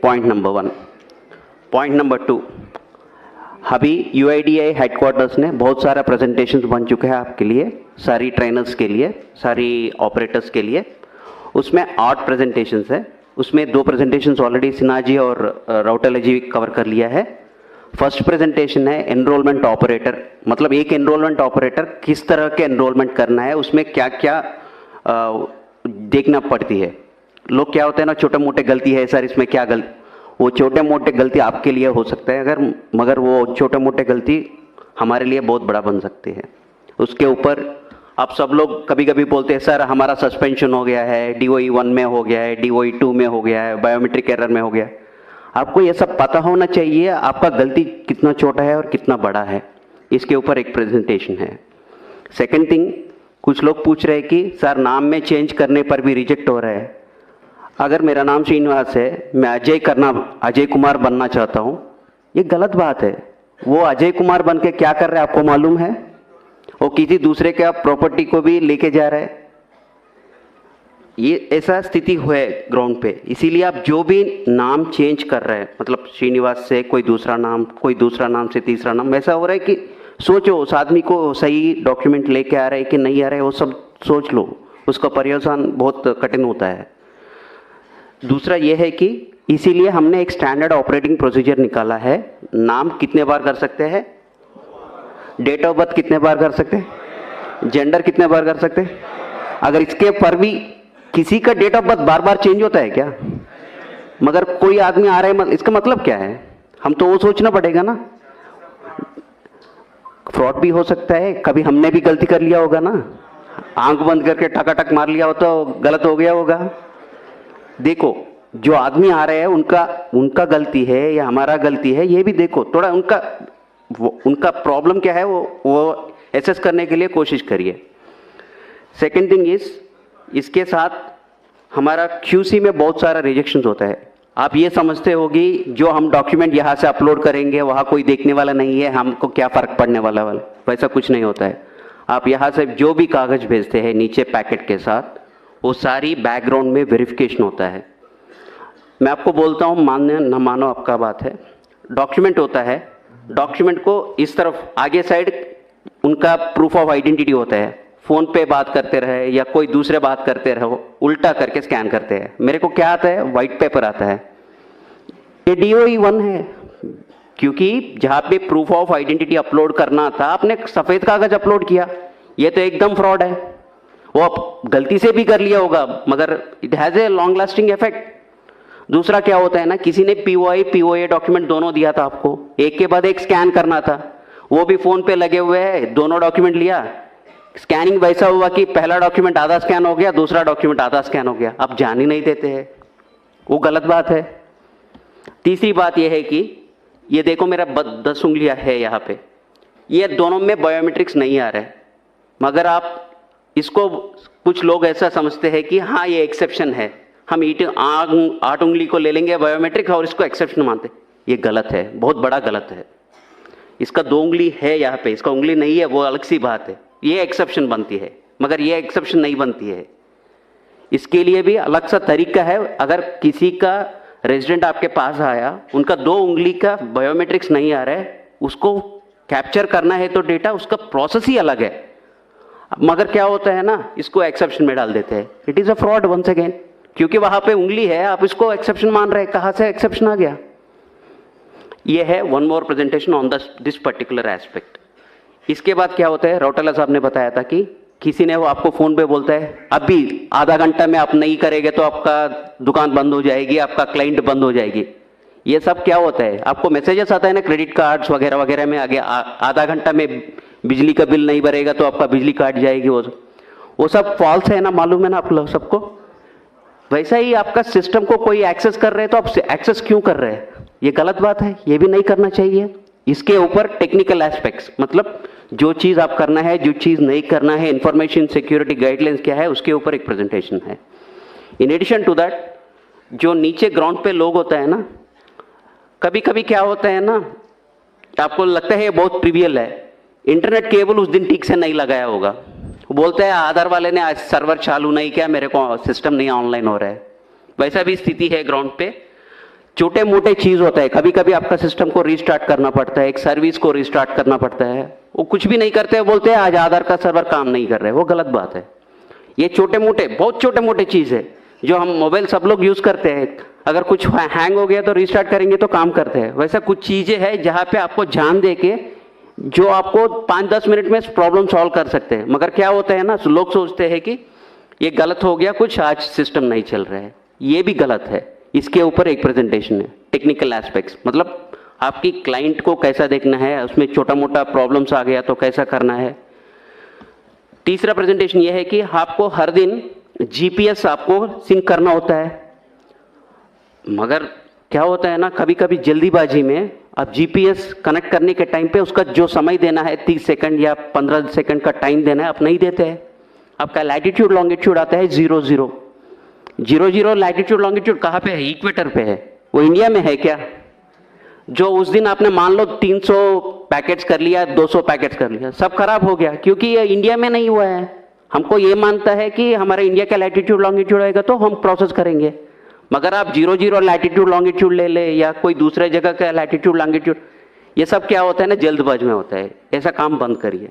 Point number 1। Point number 2, अभी UIDAI headquarters ने बहुत सारा प्रेजेंटेशंस बन चुके हैं आपके लिए, सारी ट्रेनर्स के लिए, सारी ऑपरेटर्स के लिए। उसमें 8 प्रेजेंटेशंस है। उसमें 2 प्रेजेंटेशंस ऑलरेडी सिन्हा जी और राउटेला जी कवर कर लिया है। फर्स्ट प्रेजेंटेशन है एनरोलमेंट ऑपरेटर, मतलब एक एनरोलमेंट ऑपरेटर किस तरह के एनरोलमेंट करना है, उसमें क्या क्या देखना पड़ती है। लोग क्या होते हैं ना, छोटे मोटे गलती है सर इसमें, क्या गलती, वो छोटे मोटे गलती आपके लिए हो सकता है अगर, मगर वो छोटे मोटे गलती हमारे लिए बहुत बड़ा बन सकती है। उसके ऊपर आप सब लोग कभी कभी बोलते हैं सर हमारा सस्पेंशन हो गया है, DOE 1 में हो गया है, DOE 2 में हो गया है, बायोमेट्रिक एरर में हो गया है। आपको ये सब पता होना चाहिए आपका गलती कितना छोटा है और कितना बड़ा है। इसके ऊपर एक प्रेजेंटेशन है। सेकेंड थिंग, कुछ लोग पूछ रहे हैं कि सर नाम में चेंज करने पर भी रिजेक्ट हो रहा है। अगर मेरा नाम श्रीनिवास है, मैं अजय कुमार बनना चाहता हूँ, ये गलत बात है। वो अजय कुमार बन के क्या कर रहा है आपको मालूम है? वो किसी दूसरे के प्रॉपर्टी को भी लेके जा रहा है। ये ऐसा स्थिति हुआ है ग्राउंड पे। इसीलिए आप जो भी नाम चेंज कर रहे हैं, मतलब श्रीनिवास से कोई दूसरा नाम, कोई दूसरा नाम से तीसरा नाम, ऐसा हो रहा है कि सोचो उस आदमी को सही डॉक्यूमेंट लेके आ रहा है कि नहीं आ रहा है, वो सब सोच लो। उसका पर्यवसान बहुत कठिन होता है। दूसरा ये है कि इसीलिए हमने एक स्टैंडर्ड ऑपरेटिंग प्रोसीजर निकाला है। नाम कितने बार कर सकते हैं, डेट ऑफ बर्थ कितने बार कर सकते हैं, जेंडर कितने बार कर सकते हैं। अगर इसके पर भी किसी का डेट ऑफ बर्थ बार बार चेंज होता है क्या? मगर कोई आदमी आ रहा है, इसका मतलब क्या है? हम तो वो सोचना पड़ेगा ना। फ्रॉड भी हो सकता है, कभी हमने भी गलती कर लिया होगा ना, आंख बंद करके टकाटक मार लिया हो तो गलत हो गया होगा। देखो जो आदमी आ रहे हैं उनका गलती है या हमारा गलती है, ये भी देखो थोड़ा। उनका प्रॉब्लम क्या है वो एसेस करने के लिए कोशिश करिए। सेकेंड थिंग इज, इसके साथ हमारा QC में बहुत सारा रिजेक्शंस होता है। आप ये समझते होगी जो हम डॉक्यूमेंट यहाँ से अपलोड करेंगे वहाँ कोई देखने वाला नहीं है, हमको क्या फ़र्क पड़ने वाला, वैसा कुछ नहीं होता है। आप यहाँ से जो भी कागज़ भेजते हैं नीचे पैकेट के साथ, वो सारी बैकग्राउंड में वेरिफिकेशन होता है। मैं आपको बोलता हूँ, मानने न मानो आपका बात है, डॉक्यूमेंट होता है, डॉक्यूमेंट को इस तरफ आगे साइड उनका प्रूफ ऑफ आइडेंटिटी होता है। फ़ोन पे बात करते रहे या कोई दूसरे बात करते रहो, उल्टा करके स्कैन करते हैं। मेरे को क्या आता है? वाइट पेपर आता है। ये DOE 1 है, क्योंकि जहाँ पे प्रूफ ऑफ आइडेंटिटी अपलोड करना था आपने सफ़ेद कागज़ अपलोड किया। ये तो एकदम फ्रॉड है। वो आप गलती से भी कर लिया होगा मगर it has a long lasting effect. दूसरा क्या होता है ना, किसी ने POA डॉक्यूमेंट दोनों दिया था आपको, एक के बाद एक स्कैन करना था, वो भी फ़ोन पे लगे हुए हैं, दोनों डॉक्यूमेंट लिया। स्कैनिंग वैसा हुआ कि पहला डॉक्यूमेंट आधा स्कैन हो गया, दूसरा डॉक्यूमेंट आधा स्कैन हो गया। आप जान ही नहीं देते हैं, वो गलत बात है। तीसरी बात यह है कि ये देखो मेरा 10 उंगलियां है यहाँ पे, ये दोनों में बायोमेट्रिक्स नहीं आ रहा है, मगर आप इसको, कुछ लोग ऐसा समझते हैं कि हाँ ये एक्सेप्शन है, हम 8 उंगली को ले लेंगे बायोमेट्रिक और इसको एक्सेप्शन मानते। ये गलत है, बहुत बड़ा गलत है। इसका 2 उंगली है यहाँ पे, इसका उंगली नहीं है, वो अलग सी बात है। ये एक्सेप्शन बनती है, मगर ये एक्सेप्शन नहीं बनती है। इसके लिए भी अलग सा तरीका है। अगर किसी का रेजिडेंट आपके पास आया, उनका 2 उंगली का बायोमेट्रिक्स नहीं आ रहा है, उसको कैप्चर करना है तो डेटा, उसका प्रोसेस ही अलग है। मगर क्या होता है ना, इसको एक्सेप्शन में डाल देते हैं। It is a fraud once again, क्योंकि वहाँ पे उंगली है, आप इसको एक्सेप्शन मान रहे हैं। कहाँ से एक्सेप्शन आ गया? ये है one more presentation on this particular aspect. इसके बाद क्या होता है, राउटेला साहब ने बताया था कि किसी ने वो आपको फ़ोन पे बोलता है अभी आधा घंटा में आप नहीं करेंगे तो आपका दुकान बंद हो जाएगी, आपका क्लाइंट बंद हो जाएगी। ये सब क्या होता है, आपको मैसेजेस आता है ना क्रेडिट कार्ड्स वगैरह वगैरह में, आगे आधा घंटा में बिजली का बिल नहीं भरेगा तो आपका बिजली काट जाएगी। वो सब फॉल्स है ना, मालूम है ना आप लोग सबको। वैसा ही आपका सिस्टम को कोई एक्सेस कर रहे हैं तो आप एक्सेस क्यों कर रहे हैं? ये गलत बात है, ये भी नहीं करना चाहिए। इसके ऊपर टेक्निकल एस्पेक्ट्स, मतलब जो चीज़ आप करना है, जो चीज़ नहीं करना है, इंफॉर्मेशन सिक्योरिटी गाइडलाइंस क्या है, उसके ऊपर एक प्रेजेंटेशन है। इन एडिशन टू दैट, जो नीचे ग्राउंड पे लोग होता है ना, कभी कभी क्या होता है ना, आपको लगता है ये बहुत ट्रिवियल है, इंटरनेट केबल उस दिन ठीक से नहीं लगाया होगा, वो बोलते हैं आधार वाले ने आज सर्वर चालू नहीं किया, मेरे को सिस्टम नहीं ऑनलाइन हो रहा है। वैसा भी स्थिति है ग्राउंड पे। छोटे मोटे चीज होता है, कभी कभी आपका सिस्टम को रीस्टार्ट करना पड़ता है, एक सर्विस को रीस्टार्ट करना पड़ता है, वो कुछ भी नहीं करते हैं, बोलते हैं आज आधार का सर्वर काम नहीं कर रहे, वो गलत बात है। ये छोटे मोटे, बहुत छोटे मोटे चीज है जो हम मोबाइल सब लोग यूज करते हैं, अगर कुछ हैंग हो गया तो रीस्टार्ट करेंगे तो काम करते हैं। वैसा कुछ चीजें हैं जहां पे आपको ध्यान दे के जो आपको 5-10 मिनट में प्रॉब्लम सॉल्व कर सकते हैं। मगर क्या होता है ना, लोग सोचते हैं कि ये गलत हो गया कुछ, आज सिस्टम नहीं चल रहा है, ये भी गलत है। इसके ऊपर एक प्रेजेंटेशन है, टेक्निकल एस्पेक्ट्स, मतलब आपकी क्लाइंट को कैसा देखना है, उसमें छोटा मोटा प्रॉब्लम्स आ गया तो कैसा करना है। तीसरा प्रेजेंटेशन ये है कि आपको हर दिन जीपीएस आपको सिंक करना होता है। मगर क्या होता है ना, कभी कभी जल्दीबाजी में आप जीपीएस कनेक्ट करने के टाइम पे उसका जो समय देना है 30 सेकंड या 15 सेकंड का टाइम देना है, आप नहीं देते हैं। आपका लैटिट्यूड लॉन्गिट्यूड आता है 00 00। लैटिट्यूड लॉन्गिट्यूड कहाँ पे है? इक्वेटर पे है। वो इंडिया में है क्या? जो उस दिन आपने मान लो 300 पैकेट्स कर लिया, 200 पैकेट्स कर लिया, सब खराब हो गया क्योंकि ये इंडिया में नहीं हुआ है। हमको ये मानता है कि हमारा इंडिया का लैटिट्यूड लॉन्गिट्यूड आएगा तो हम प्रोसेस करेंगे। मगर आप 00 लैटिट्यूड लॉन्गिट्यूड ले ले या कोई दूसरे जगह का लैटिट्यूड लॉन्गिट्यूड, ये सब क्या होता है ना, जल्दबाजी में होता है। ऐसा काम बंद करिए।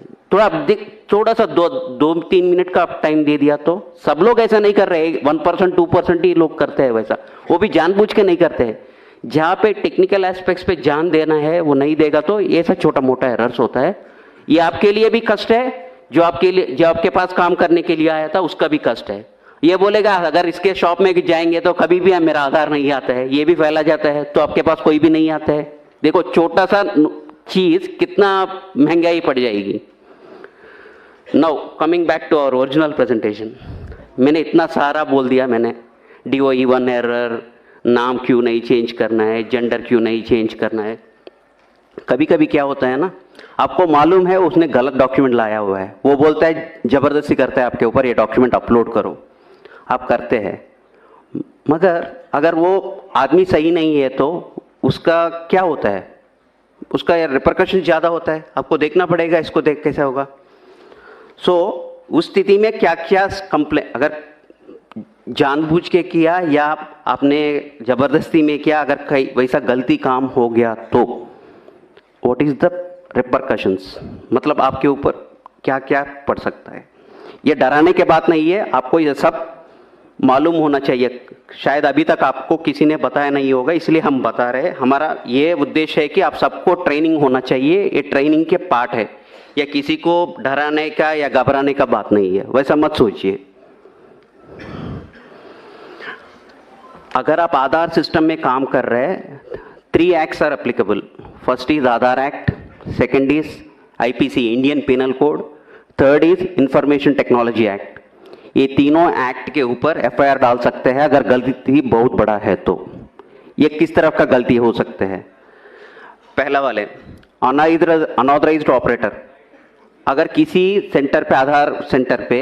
थोड़ा सा 2-3 मिनट का आप टाइम दे दिया तो सब लोग ऐसा नहीं कर रहे, 1% 2% ही लोग करते हैं वैसा, वो भी जानबूझ के नहीं करते हैं। जहाँ पे टेक्निकल एस्पेक्ट्स पे ध्यान देना है वो नहीं देगा तो ऐसा छोटा मोटा एरर्स होता है। ये आपके लिए भी कष्ट है, जो आपके पास काम करने के लिए आया था उसका भी कष्ट है। ये बोलेगा अगर इसके शॉप में जाएंगे तो कभी भी मेरा आधार नहीं आता है, ये भी फैला जाता है तो आपके पास कोई भी नहीं आता है। देखो छोटा सा चीज कितना महंगाई पड़ जाएगी। Now coming back to our original presentation, मैंने इतना सारा बोल दिया। मैंने DOE1 एरर, नाम क्यों नहीं चेंज करना है, जेंडर क्यों नहीं चेंज करना है। कभी कभी क्या होता है ना, आपको मालूम है उसने गलत डॉक्यूमेंट लाया हुआ है, वो बोलता है, जबरदस्ती करता है आपके ऊपर, ये डॉक्यूमेंट अपलोड करो, आप करते हैं। मगर अगर वो आदमी सही नहीं है तो उसका क्या होता है, उसका रिपरकशन ज़्यादा होता है, आपको देखना पड़ेगा इसको, देख कैसे होगा। सो उस स्थिति में क्या क्या कंप्लेन, अगर जानबूझ के किया या आपने जबरदस्ती में किया, अगर कहीं वैसा गलती काम हो गया तो व्हाट इज द रिपरकशंस, मतलब आपके ऊपर क्या क्या पड़ सकता है। ये डराने के बात नहीं है, आपको ये सब मालूम होना चाहिए। शायद अभी तक आपको किसी ने बताया नहीं होगा, इसलिए हम बता रहे हैं। हमारा ये उद्देश्य है कि आप सबको ट्रेनिंग होना चाहिए, ये ट्रेनिंग के पार्ट है, या किसी को डराने का या घबराने का बात नहीं है, वैसा मत सोचिए। अगर आप आधार सिस्टम में काम कर रहे हैं, 3 acts are applicable. First is Aadhaar act, second is IPC Indian penal code, third is information technology act. ये तीनों एक्ट के ऊपर FIR डाल सकते हैं अगर गलती बहुत बड़ा है तो। ये किस तरह का गलती हो सकते हैं? पहला वाले अनऑथराइज्ड ऑपरेटर, अगर किसी सेंटर पे, आधार सेंटर पे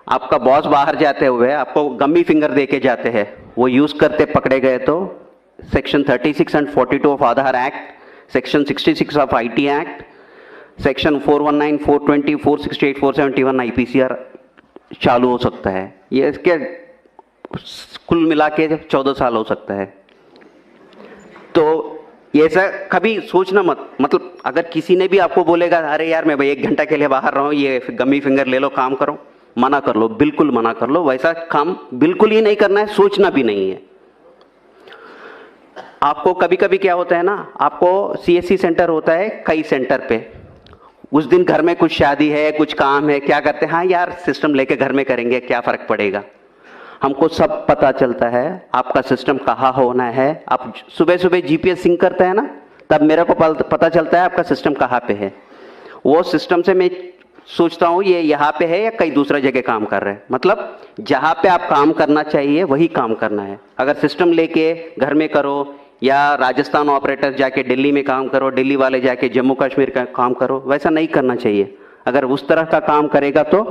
आपका बॉस बाहर जाते हुए आपको गम्मी फिंगर दे के जाते हैं, वो यूज करते पकड़े गए तो section 36 and 42 of Aadhaar act, section 66 of IT act, section 419, 420, 468, 471 IPCR चालू हो सकता है। ये इसके कुल मिला के 14 साल हो सकता है। तो ये ऐसा कभी सोचना मत, मतलब अगर किसी ने भी आपको बोलेगा अरे यार मैं भाई 1 घंटा के लिए बाहर रहा हूँ, ये गम्मी फिंगर ले लो, काम करो, मना कर लो, बिल्कुल मना कर लो। वैसा काम बिल्कुल ही नहीं करना है, सोचना भी नहीं है। आपको कभी कभी क्या होता है ना, आपको CSC सेंटर होता है कई सेंटर पे, उस दिन घर में कुछ शादी है, कुछ काम है, क्या करते हैं, हाँ यार सिस्टम लेके घर में करेंगे, क्या फर्क पड़ेगा। हमको सब पता चलता है आपका सिस्टम कहाँ होना है। आप सुबह सुबह GPS सिंक करते हैं ना, तब मेरे को पता चलता है आपका सिस्टम कहाँ पे है। वो सिस्टम से मैं सोचता हूँ ये यहाँ पे है या कहीं दूसरा जगह काम कर रहे हैं। मतलब जहाँ पे आप काम करना चाहिए वही काम करना है। अगर सिस्टम लेके घर में करो या राजस्थान ऑपरेटर जाके दिल्ली में काम करो, दिल्ली वाले जाके जम्मू कश्मीर का काम करो, वैसा नहीं करना चाहिए। अगर उस तरह का काम करेगा तो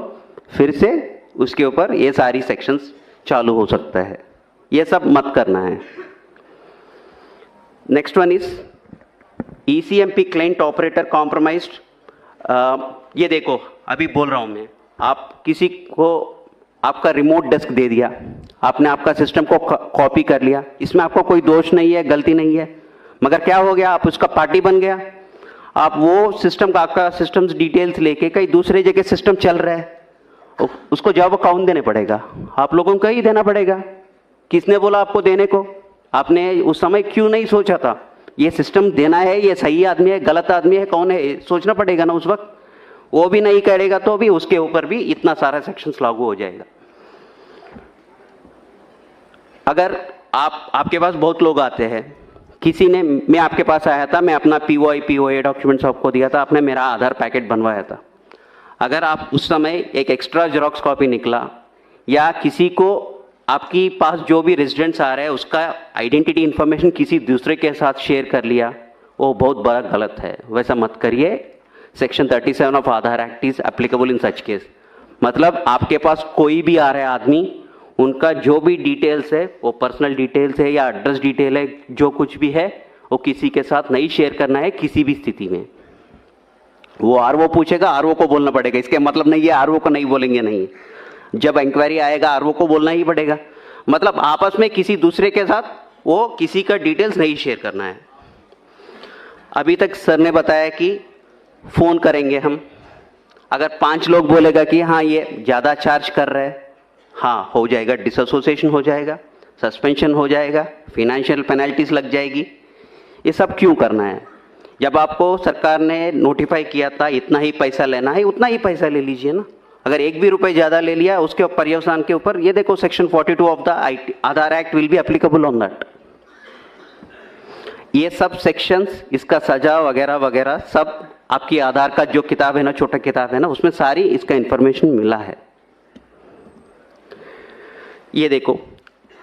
फिर से उसके ऊपर ये सारी सेक्शंस चालू हो सकता है। ये सब मत करना है। Next one is ECMP client operator compromised. ये देखो अभी बोल रहा हूं मैं, आप किसी को आपका रिमोट डेस्क दे दिया, आपने आपका सिस्टम को कॉपी कर लिया, इसमें आपको कोई दोष नहीं है, गलती नहीं है, मगर क्या हो गया, आप उसका पार्टी बन गया। आप वो सिस्टम का, आपका सिस्टम्स डिटेल्स लेके कहीं दूसरे जगह सिस्टम चल रहा है, उसको जवाब कौन देने पड़ेगा? आप लोगों को ही देना पड़ेगा। किसने बोला आपको देने को? आपने उस समय क्यों नहीं सोचा था ये सिस्टम देना है, ये सही आदमी है, गलत आदमी है, कौन है, सोचना पड़ेगा ना उस वक्त। वो भी नहीं करेगा तो भी उसके ऊपर भी इतना सारा सेक्शंस लागू हो जाएगा। अगर आपके पास बहुत लोग आते हैं, किसी ने, मैं आपके पास आया था, मैं अपना POA डॉक्यूमेंट्स आपको दिया था, आपने मेरा आधार पैकेट बनवाया था। अगर आप उस समय एक एक्स्ट्रा जेरॉक्स कॉपी निकला या किसी को आपकी पास जो भी रेजिडेंट्स आ रहे हैं उसका आइडेंटिटी इंफॉर्मेशन किसी दूसरे के साथ शेयर कर लिया, वो बहुत बड़ा गलत है, वैसा मत करिए। Section 37 of Aadhaar act is applicable in such case. मतलब आपके पास कोई भी आ रहा है आदमी, उनका जो भी डिटेल्स है, वो पर्सनल डिटेल्स है या एड्रेस डिटेल है, जो कुछ भी है वो किसी के साथ नहीं शेयर करना है किसी भी स्थिति में। वो आरओ पूछेगा, आरओ को बोलना पड़ेगा, इसके मतलब नहीं है आरओ को नहीं बोलेंगे, नहीं। जब इंक्वायरी आएगा आरओ को बोलना ही पड़ेगा। मतलब आपस में किसी दूसरे के साथ वो किसी का डिटेल्स नहीं शेयर करना है। अभी तक सर ने बताया कि फोन करेंगे हम, अगर 5 लोग बोलेगा कि हाँ ये ज्यादा चार्ज कर रहे हैं, हाँ हो जाएगा, डिसएसोसिएशन हो जाएगा, सस्पेंशन हो जाएगा, फाइनेंशियल पेनल्टीज लग जाएगी। ये सब क्यों करना है? जब आपको सरकार ने नोटिफाई किया था इतना ही पैसा लेना है, उतना ही पैसा ले लीजिए ना। अगर 1 भी रुपए ज्यादा ले लिया उसके पर्यवसान के ऊपर, ये देखो section 42 of the Aadhaar act will be applicable on that. ये सब सेक्शंस, इसका सजा वगैरह वगैरह सब आपकी आधार का जो किताब है ना, छोटा किताब है ना, उसमें सारी इसका इंफॉर्मेशन मिला है। ये देखो,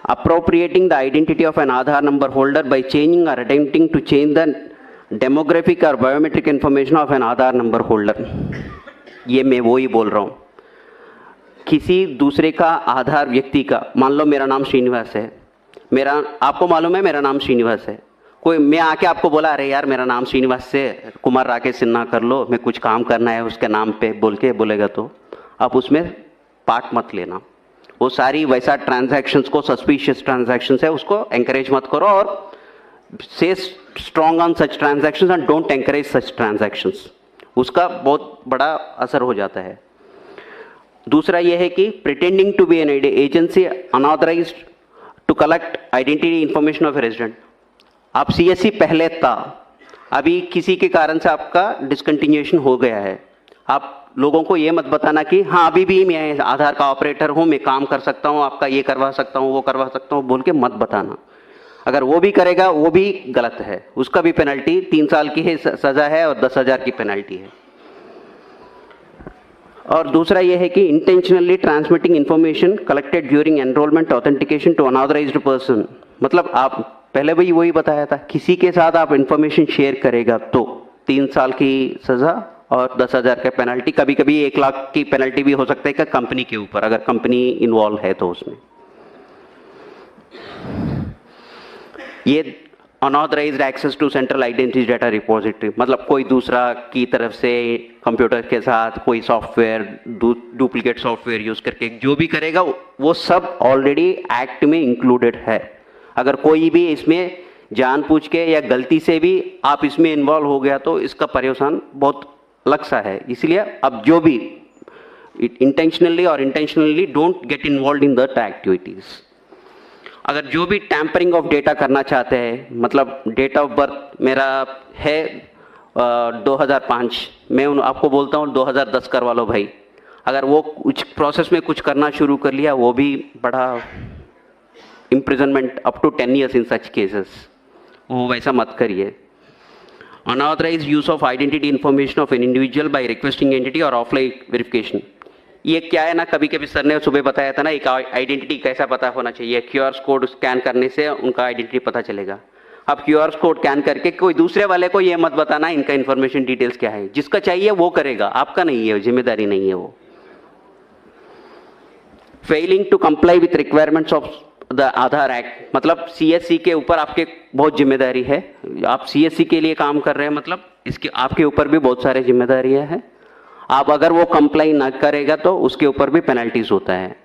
appropriating the identity of an Aadhaar number holder by changing और attempting to change the demographic और biometric information of an Aadhaar number holder. ये मैं वो ही बोल रहा हूँ, किसी दूसरे का आधार व्यक्ति का, मान लो मेरा नाम श्रीनिवास है, मेरा, आपको मालूम है मेरा नाम श्रीनिवास है, कोई मैं आके आपको बोला अरे यार मेरा नाम श्रीनिवास से कुमार राकेश सिन्हा कर लो, मैं कुछ काम करना है उसके नाम पे बोल के बोलेगा, तो आप उसमें पार्ट मत लेना। वो सारी वैसा ट्रांजैक्शंस को, सस्पिशियस ट्रांजैक्शंस है, उसको एंकरेज मत करो और से strong on such transactions and don't encourage such transactions, उसका बहुत बड़ा असर हो जाता है। दूसरा यह है कि pretending to be an agency unauthorised to collect identity information of a resident. आप CSC पहले था, अभी किसी के कारण से आपका डिसकंटिन्यूएशन हो गया है, आप लोगों को ये मत बताना कि हाँ अभी भी मैं आधार का ऑपरेटर हूँ, मैं काम कर सकता हूँ, आपका ये करवा सकता हूँ, वो करवा सकता हूँ बोल के मत बताना। अगर वो भी करेगा वो भी गलत है, उसका भी पेनल्टी 3 साल की है सजा है और 10,000 की पेनल्टी है। और दूसरा ये है कि intentionally transmitting information collected during enrolment authentication to unauthorised person. मतलब आप पहले भी वही बताया था, किसी के साथ आप इंफॉर्मेशन शेयर करेगा तो 3 साल की सजा और 10,000 का पेनल्टी, कभी कभी 1 लाख की पेनल्टी भी हो सकता है कि कंपनी के ऊपर, अगर कंपनी इन्वॉल्व है तो उसमें। ये unauthorised access to central identity data repository, मतलब कोई दूसरा की तरफ से कंप्यूटर के साथ कोई सॉफ्टवेयर, डुप्लीकेट सॉफ्टवेयर यूज करके जो भी करेगा वो सब ऑलरेडी एक्ट में इंक्लूडेड है। अगर कोई भी इसमें जानबूझ के या गलती से भी आप इसमें इन्वॉल्व हो गया तो इसका पर्यवसान बहुत अलग सा है। इसलिए अब जो भी इंटेंशनली और intentionally don't get involve in that activities. अगर जो भी टैंपरिंग ऑफ डेटा करना चाहते हैं, मतलब डेट ऑफ बर्थ मेरा है 2005, मैं आपको बोलता हूँ 2010 करवा लो भाई, अगर वो कुछ प्रोसेस में कुछ करना शुरू कर लिया, वो भी बड़ा imprisonment up to 10 years in such cases, वो वैसा मत करिए। Unauthorized use of identity information of an individual by requesting entity और offline verification, ये क्या है ना, कभी कभी सर ने सुबह बताया था ना, एक आइडेंटिटी कैसा पता होना चाहिए, QR कोड स्कैन करने से उनका आइडेंटिटी पता चलेगा। आप QR कोड स्कैन करके कोई दूसरे वाले को ये मत बताना इनका इन्फॉर्मेशन डिटेल्स क्या है, जिसका चाहिए वो करेगा, आपका नहीं है, जिम्मेदारी नहीं है वो। Failing to comply with requirements of the Aadhaar act, मतलब CSC के ऊपर आपके बहुत जिम्मेदारी है, आप CSC के लिए काम कर रहे हैं, मतलब इसके आपके ऊपर भी बहुत सारे जिम्मेदारियां हैं। आप अगर वो कंप्लाई ना करेगा तो उसके ऊपर भी पेनल्टीज होता है।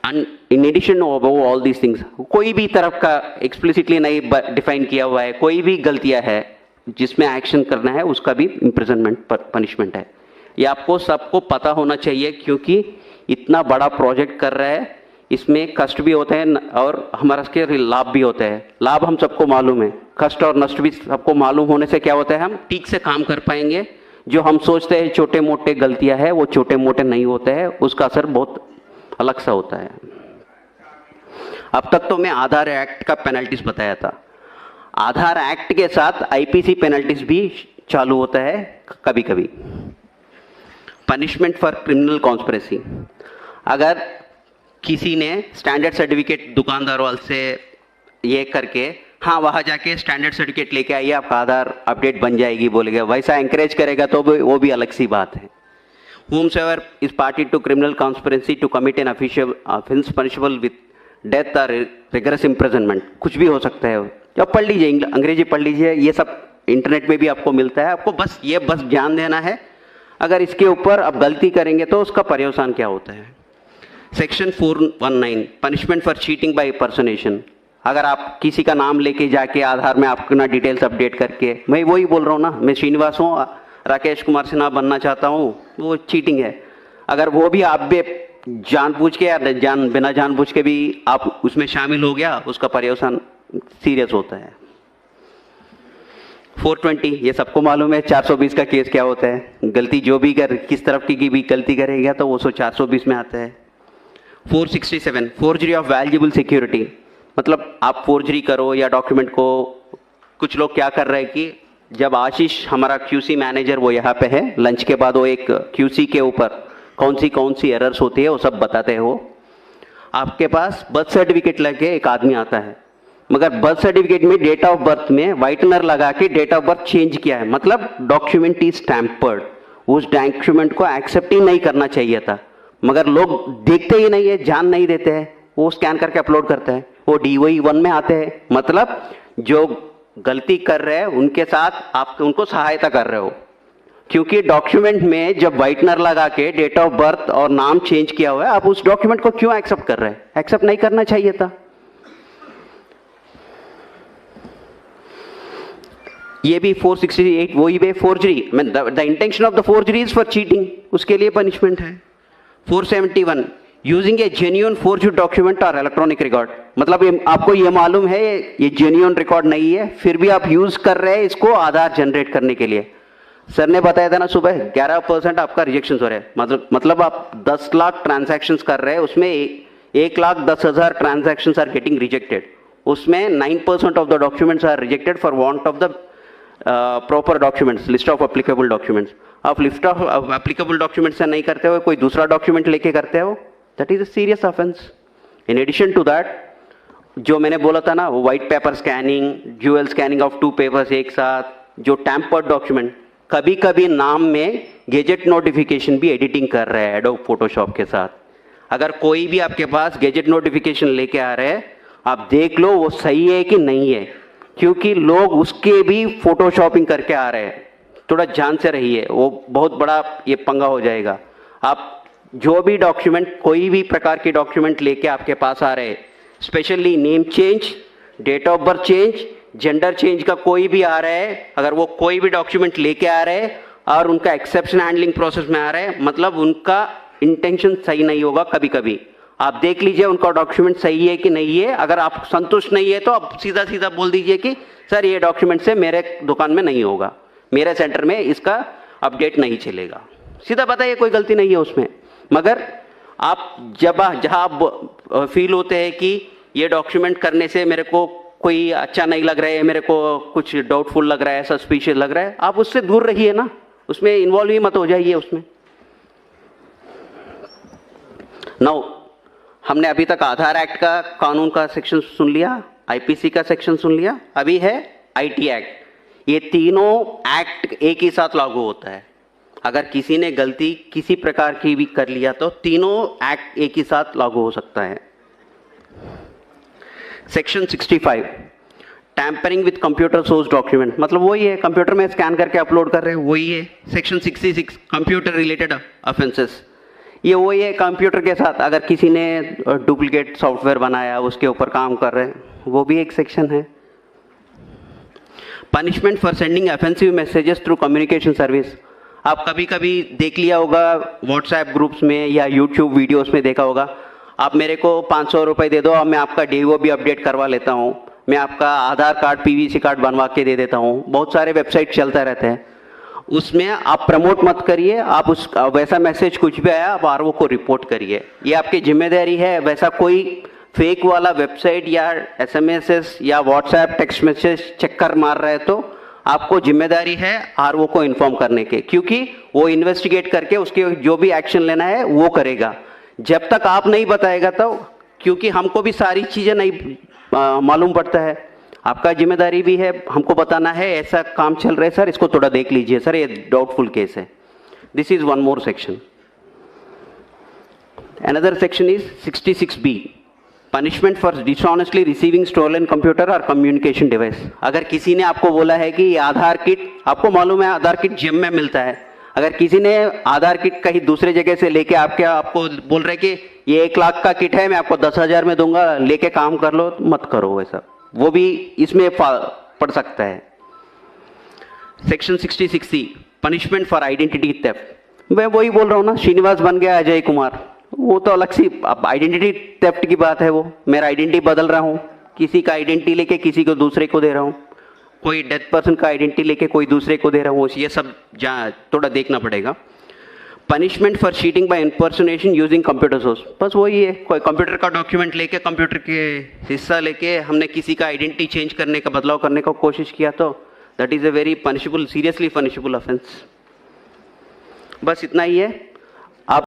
In addition all these things, कोई भी तरफ का एक्सप्लिसिटली नहीं डिफाइन किया हुआ है, कोई भी गलतियां है जिसमें एक्शन करना है उसका भी इम्प्रिजनमेंट पनिशमेंट है। ये आपको सबको पता होना चाहिए, क्योंकि इतना बड़ा प्रोजेक्ट कर रहा है, इसमें कष्ट भी होते हैं और हमारा इसके लाभ भी होते हैं। लाभ हम सबको मालूम है, कष्ट और नष्ट भी सबको मालूम होने से क्या होता है, हम ठीक से काम कर पाएंगे। जो हम सोचते हैं छोटे मोटे गलतियां हैं वो छोटे मोटे नहीं होते हैं, उसका असर बहुत अलग सा होता है। अब तक तो मैं आधार एक्ट का पेनल्टीज बताया था। आधार एक्ट के साथ आईपीसी पेनल्टीज भी चालू होता है कभी कभी। पनिशमेंट फॉर क्रिमिनल कॉन्स्पिरेसी, अगर किसी ने स्टैंडर्ड सर्टिफिकेट दुकानदार वाले से ये करके, हाँ वहाँ जाके स्टैंडर्ड सर्टिफिकेट लेके आइए आपका आधार अपडेट बन जाएगी बोलेगा, वैसा एंकरेज करेगा तो वो भी अलग सी बात है। Whomsoever is party to criminal conspiracy to commit an official offense punishable with death or rigorous imprisonment, कुछ भी हो सकता है। जब पढ़ लीजिए, अंग्रेजी पढ़ लीजिए, ये सब इंटरनेट में भी आपको मिलता है। आपको बस ध्यान देना है, अगर इसके ऊपर आप गलती करेंगे तो उसका पर्यवसान क्या होता है। Section 419 punishment for cheating by personation, अगर आप किसी का नाम लेके जाके आधार में अपना डिटेल्स अपडेट करके, मैं वही बोल रहा हूँ ना, मैं श्रीनिवास हूँ, राकेश कुमार सिन्हा बनना चाहता हूँ, वो चीटिंग है। अगर वो भी आप भी जानबूझ के या बिना जानबूझ के भी आप उसमें शामिल हो गया, उसका पर्यवसान सीरियस होता है। 420 ये सबको मालूम है, 420 का केस क्या होता है। गलती जो भी किस तरफ की भी गलती करेगा तो वो 420 में आता है। 467 फोर्जरी ऑफ वैल्यूएबल सिक्योरिटी, मतलब आप फोर्जरी करो या डॉक्यूमेंट को, कुछ लोग क्या कर रहे हैं कि जब आशीष हमारा क्यूसी मैनेजर वो यहाँ पे है, लंच के बाद वो एक क्यूसी के ऊपर कौन सी एरर्स होती है वो सब बताते हो। आपके पास बर्थ सर्टिफिकेट लेके एक आदमी आता है, मगर बर्थ सर्टिफिकेट में डेट ऑफ बर्थ में व्हाइटनर लगा के डेट ऑफ बर्थ चेंज किया है, मतलब डॉक्यूमेंट इज टैम्पर्ड। उस डॉक्यूमेंट को एक्सेप्ट ही नहीं करना चाहिए था, मगर लोग देखते ही नहीं है, ध्यान नहीं देते हैं, वो स्कैन करके अपलोड करते हैं, वो DOE 1 में आते हैं। मतलब जो गलती कर रहे हैं उनके साथ आप उनको सहायता कर रहे हो, क्योंकि डॉक्यूमेंट में जब व्हाइटनर लगा के डेट ऑफ बर्थ और नाम चेंज किया हुआ है, आप उस डॉक्यूमेंट को क्यों एक्सेप्ट कर रहे हैं? एक्सेप्ट नहीं करना चाहिए था। ये भी 468 वही है, forgery, the intention of the forgery is for cheating, उसके लिए पनिशमेंट है। 471 यूजिंग ए जेन्युइन फोर्ज्ड डॉक्यूमेंट और इलेक्ट्रॉनिक रिकॉर्ड, मतलब आपको ये मालूम है ये जेन्युइन रिकॉर्ड नहीं है, फिर भी आप यूज कर रहे हैं इसको आधार जनरेट करने के लिए। सर ने बताया था ना सुबह 11% आपका रिजेक्शन हो रहा है, मतलब आप 10 लाख ट्रांजैक्शंस कर रहे हैं, उसमें 1,10,000 ट्रांजैक्शंस आर गेटिंग रिजेक्टेड, उसमें 9% of the documents are rejected for want of the proper documents, list of applicable documents. आप लिस्ट ऑफ एप्लीकेबल डॉक्यूमेंट्स से नहीं करते हो, कोई दूसरा डॉक्यूमेंट लेके करते हो, that is a serious offence. In addition to that, जो मैंने बोला था ना, वो white paper scanning, dual scanning of 2 papers एक साथ, जो टैम्पर्ड डॉक्यूमेंट, कभी कभी नाम में गैजेट नोटिफिकेशन भी एडिटिंग कर रहे हैं एडोब फोटोशॉप के साथ। अगर कोई भी आपके पास गैजेट नोटिफिकेशन लेके आ रहे हैं, आप देख लो वो सही है कि नहीं है, क्योंकि लोग उसके भी फोटोशॉपिंग करके आ रहे हैं। थोड़ा ध्यान से रहिए, वो बहुत बड़ा ये पंगा हो जाएगा। आप जो भी डॉक्यूमेंट, कोई भी प्रकार के डॉक्यूमेंट लेके आपके पास आ रहे हैं, specially name change, date of birth change, gender change का कोई भी आ रहा है, अगर वो कोई भी डॉक्यूमेंट लेके आ रहे हैं और उनका एक्सेप्शन हैंडलिंग प्रोसेस में आ रहा है, मतलब उनका इंटेंशन सही नहीं होगा। कभी कभी आप देख लीजिए उनका डॉक्यूमेंट सही है कि नहीं है, अगर आप संतुष्ट नहीं है तो आप सीधा सीधा बोल दीजिए कि सर ये डॉक्यूमेंट से मेरे दुकान में नहीं होगा, मेरे सेंटर में इसका अपडेट नहीं चलेगा। सीधा बताइए, कोई गलती नहीं है उसमें। मगर आप जहाँ आप फील होते हैं कि ये डॉक्यूमेंट करने से मेरे को कोई अच्छा नहीं लग रहा है, मेरे को कुछ डाउटफुल लग रहा है, सस्पिशियस लग रहा है, आप उससे दूर रहिए ना, उसमें इन्वॉल्व ही मत हो जाइए उसमें। नाउ हमने अभी तक आधार एक्ट का कानून का सेक्शन सुन लिया, आईपीसी का सेक्शन सुन लिया, अभी है आईटी एक्ट। ये तीनों एक्ट एक ही साथ लागू होता है। अगर किसी ने गलती किसी प्रकार की भी कर लिया तो तीनों एक्ट एक ही साथ लागू हो सकता है। Section 65 tampering with computer source document, मतलब वही है, कंप्यूटर में स्कैन करके अपलोड कर रहे हैं, वही है। सेक्शन 66 कंप्यूटर रिलेटेड ऑफेंसेस, ये वही है कंप्यूटर के साथ, अगर किसी ने डुप्लीकेट सॉफ्टवेयर बनाया उसके ऊपर काम कर रहे हैं, वो भी एक सेक्शन है। Punishment for sending offensive messages through communication service. आप कभी कभी देख लिया होगा व्हाट्सएप ग्रुप्स में या यूट्यूब वीडियोस में देखा होगा, आप मेरे को 500 रुपये दे दो और मैं आपका DO भी अपडेट करवा लेता हूँ, मैं आपका आधार कार्ड PVC कार्ड बनवा के दे देता हूँ। बहुत सारे वेबसाइट चलता रहते हैं, उसमें आप प्रमोट मत करिए। आप उस वैसा मैसेज कुछ भी आया आप RO को रिपोर्ट करिए, ये आपकी जिम्मेदारी है। वैसा कोई फेक वाला वेबसाइट या SMS या व्हाट्सएप टेक्स्ट मैसेज चक्कर मार रहे तो आपको जिम्मेदारी है RO को इन्फॉर्म करने के, क्योंकि वो इन्वेस्टिगेट करके उसके जो भी एक्शन लेना है वो करेगा। जब तक आप नहीं बताएगा तो, क्योंकि हमको भी सारी चीज़ें नहीं मालूम पड़ता है, आपका जिम्मेदारी भी है हमको बताना है ऐसा काम चल रहा है सर, इसको थोड़ा देख लीजिए सर, ये डाउटफुल केस है। This is one more section. Another section is 66B, punishment for dishonestly receiving stolen computer और कम्युनिकेशन डिवाइस। अगर किसी ने आपको बोला है कि आधार किट, आपको मालूम है आधार किट जिम में मिलता है, अगर किसी ने आधार किट कहीं दूसरे जगह से लेके आपको बोल रहे कि ये 1 लाख का किट है मैं आपको 10,000 में दूंगा, लेके काम कर लो, मत करो वैसा, वो भी इसमें पड़ सकता है। Section 66C, punishment for identity theft. मैं वही बोल रहा हूँ ना, श्रीनिवास बन गया अजय कुमार, वो तो अलग सी आइडेंटिटी थेफ्ट की बात है। वो मेरा आइडेंटिटी बदल रहा हूँ, किसी का आइडेंटिटी लेके किसी को दूसरे को दे रहा हूँ, कोई डेथ पर्सन का आइडेंटिटी लेके कोई दूसरे को दे रहा हूँ, ये सब थोड़ा देखना पड़ेगा। Punishment for cheating by impersonation using computer source, बस वही है, कोई कंप्यूटर का डॉक्यूमेंट लेके, कंप्यूटर के हिस्सा लेके हमने किसी का आइडेंटिटी चेंज करने का, बदलाव करने का कोशिश किया तो that is a very punishable, seriously punishable offence. बस इतना ही है।